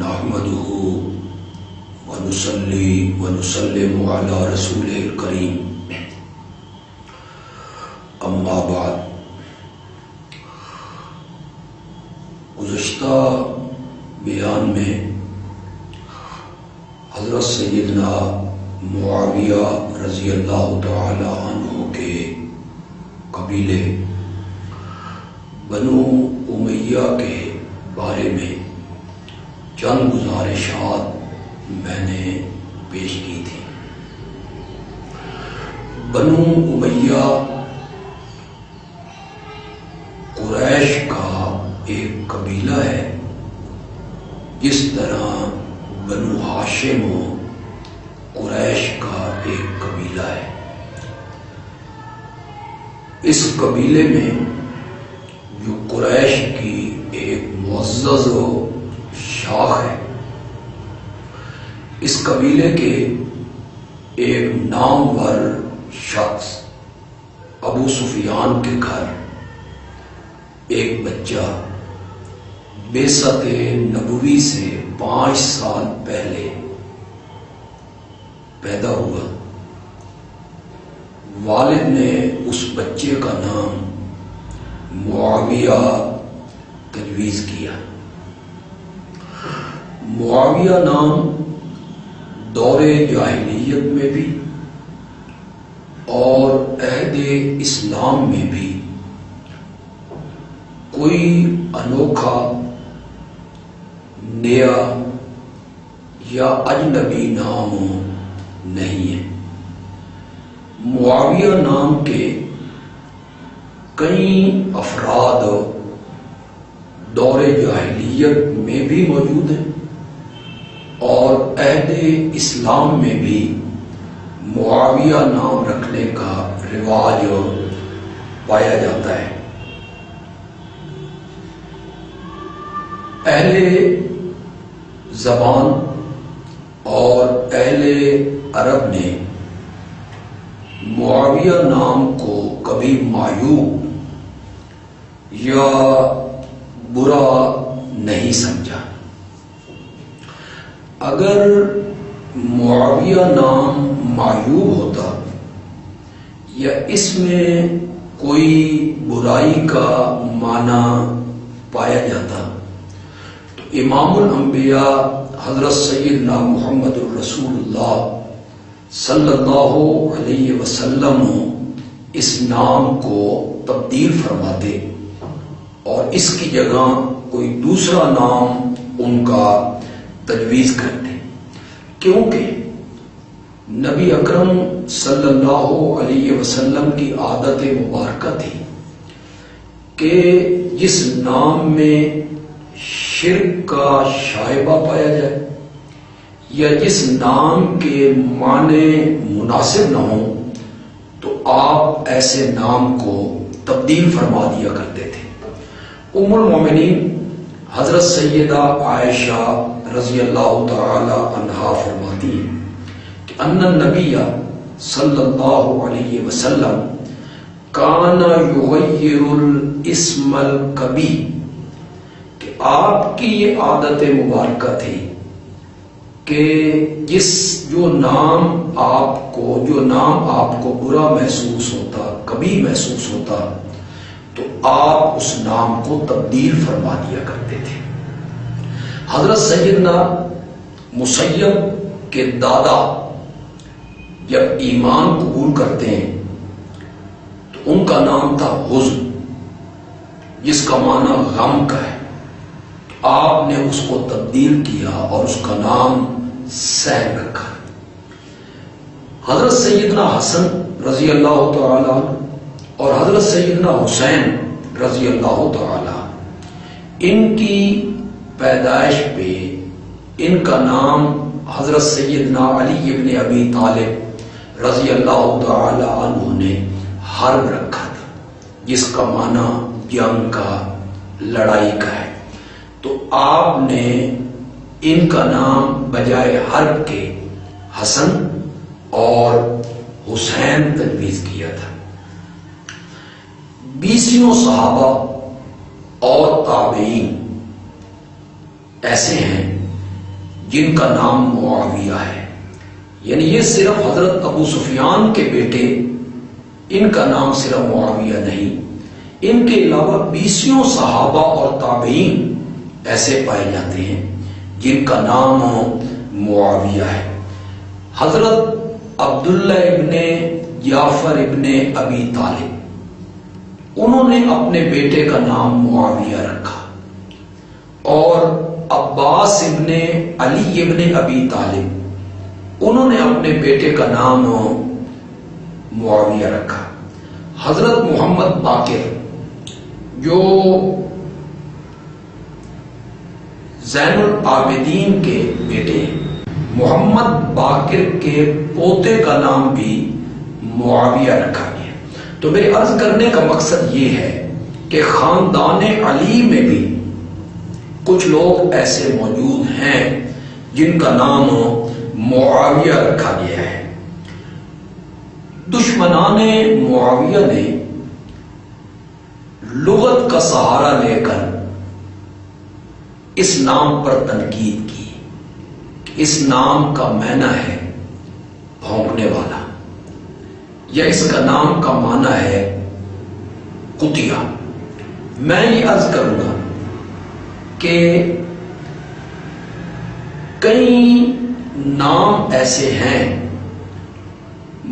نحمده ونصلي ونسلم على رسوله الكريم اما بعد. گزشتہ بیان میں حضرت سیدنا معاویہ رضی اللہ تعالی عنہ کے قبیلے بنو امیہ کے بارے میں چند گزارشات میں نے پیش کی تھی. بنو امیہ قریش کا ایک قبیلہ ہے، جس طرح بنو ہاشم قریش کا ایک قبیلہ ہے. اس قبیلے میں جو قریش کی ایک معزز شاخ ہے، اس قبیلے کے ایک نامور شخص ابو سفیان کے گھر ایک بچہ بعثت نبوی سے 5 سال پہلے پیدا ہوا. والد نے اس بچے کا نام معاویہ تجویز کیا. معاویہ نام دور جاہلیت میں بھی اور عہد اسلام میں بھی کوئی انوکھا، نیا یا اجنبی نام نہیں ہے. معاویہ نام کے کئی افراد دور جاہلیت میں بھی موجود ہیں اور عہد اسلام میں بھی معاویہ نام رکھنے کا رواج پایا جاتا ہے. اہل زبان اور اہل عرب نے معاویہ نام کو کبھی معیوب یا برا نہیں سمجھا. اگر معاویہ نام معیوب ہوتا یا اس میں کوئی برائی کا معنی پایا جاتا تو امام الانبیاء حضرت سیدنا محمد الرسول اللہ صلی اللہ علیہ وسلم اس نام کو تبدیل فرماتے اور اس کی جگہ کوئی دوسرا نام ان کا تجویز کرتے، کیونکہ نبی اکرم صلی اللہ علیہ وسلم کی عادت مبارکہ تھی کہ جس نام میں شرک کا شائبہ پایا جائے یا جس نام کے معنی مناسب نہ ہوں تو آپ ایسے نام کو تبدیل فرما دیا کرتے تھے. ام المومنین حضرت سیدہ عائشہ رضی اللہ تعالی عنہا فرماتی ہیں کہ ان النبی صلی اللہ علیہ وسلم کان یغیر الاسم الکبی، کہ آپ کی یہ عادت مبارکہ تھی کہ جو نام آپ کو برا محسوس ہوتا، کبھی محسوس ہوتا، تو آپ اس نام کو تبدیل فرما دیا کرتے تھے. حضرت سیدنا مسیب کے دادا جب ایمان قبول کرتے ہیں تو ان کا نام تھا حزن، جس کا معنی غم کا ہے. آپ نے اس کو تبدیل کیا اور اس کا نام سہل رکھا. حضرت سیدنا حسن رضی اللہ تعالی اور حضرت سیدنا حسین رضی اللہ تعالی، ان کی پیدائش پہ ان کا نام حضرت سیدنا علی ابن ابی طالب رضی اللہ تعالی عنہ نے حرب رکھا تھا، جس کا معنی جنگ کا، لڑائی کا ہے. تو آپ نے ان کا نام بجائے حرب کے حسن اور حسین تجویز کیا تھا. 20 صحابہ اور تابعین ایسے ہیں جن کا نام معاویہ ہے، یعنی یہ صرف حضرت ابو سفیان کے بیٹے، ان کا نام صرف معاویہ نہیں، ان کے علاوہ 20 صحابہ اور تابعین ایسے پائے جاتے ہیں جن کا نام معاویہ ہے۔ حضرت عبداللہ ابن جعفر ابن ابی طالب، انہوں نے اپنے بیٹے کا نام معاویہ رکھا، اور عباس ابن علی ابن ابی طالب، انہوں نے اپنے بیٹے کا نام معاویہ رکھا۔ حضرت محمد باقر جو زین العابدین کے بیٹے ہیں، محمد باقر کے پوتے کا نام بھی معاویہ رکھا گیا۔ تو میرے عرض کرنے کا مقصد یہ ہے کہ خاندان علی میں بھی کچھ لوگ ایسے موجود ہیں جن کا نام معاویہ رکھا گیا ہے۔ دشمنان معاویہ نے لغت کا سہارا لے کر اس نام پر تنقید کی کہ اس نام کا معنی ہے بھونکنے والا، یا اس کا نام کا معنی ہے کتیا۔ میں یہ عرض کروں گا کہ کئی نام ایسے ہیں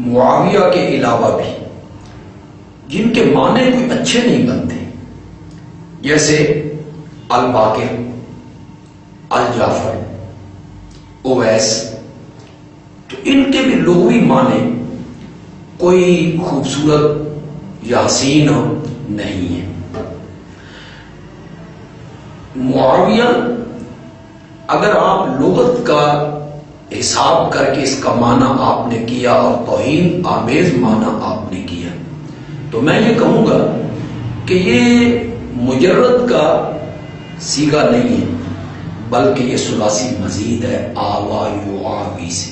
معاویہ کے علاوہ بھی جن کے معنی کوئی اچھے نہیں بنتے، جیسے الباقر، الجعفر، اویس، تو ان کے بھی لغوی معنی کوئی خوبصورت یا حسین نہیں ہے۔ معاویہ اگر آپ لغت کا حساب کر کے اس کا معنی آپ نے کیا اور توہین آمیز معنی آپ نے کیا، تو میں یہ کہوں گا کہ یہ مجرد کا صیغہ نہیں ہے، بلکہ یہ ثلاثی مزید ہے، آوا یعاوی سے۔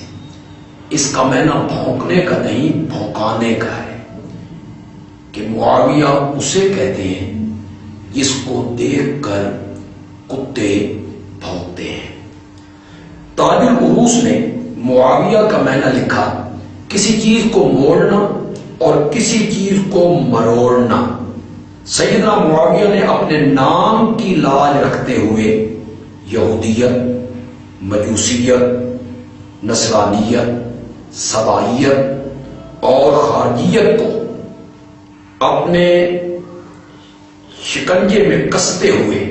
اس کا معنی بھونکنے کا نہیں، بھونکانے کا ہے، کہ معاویہ اسے کہتے ہیں جس کو دیکھ کر کتے بھونکتے ہیں۔ تاج العروس نے معاویہ کا معنی لکھا کسی چیز کو موڑنا اور کسی چیز کو مروڑنا۔ سیدنا معاویہ نے اپنے نام کی لاج رکھتے ہوئے یہودیت، مجوسیت، نصرانیت، سبائیت اور خارجیت کو اپنے شکنجے میں کستے ہوئے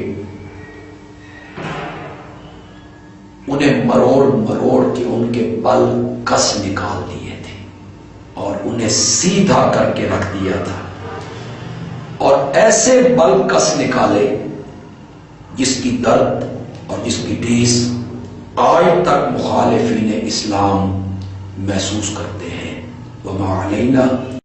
انہیں مروڑ مروڑ کے ان کے بل کس نکال دیے تھے اور انہیں سیدھا کر کے رکھ دیا تھا، اور ایسے بل کس نکالے جس کی درد اور جس کی ٹھیس آج تک مخالفین اسلام محسوس کرتے ہیں۔ وما علینا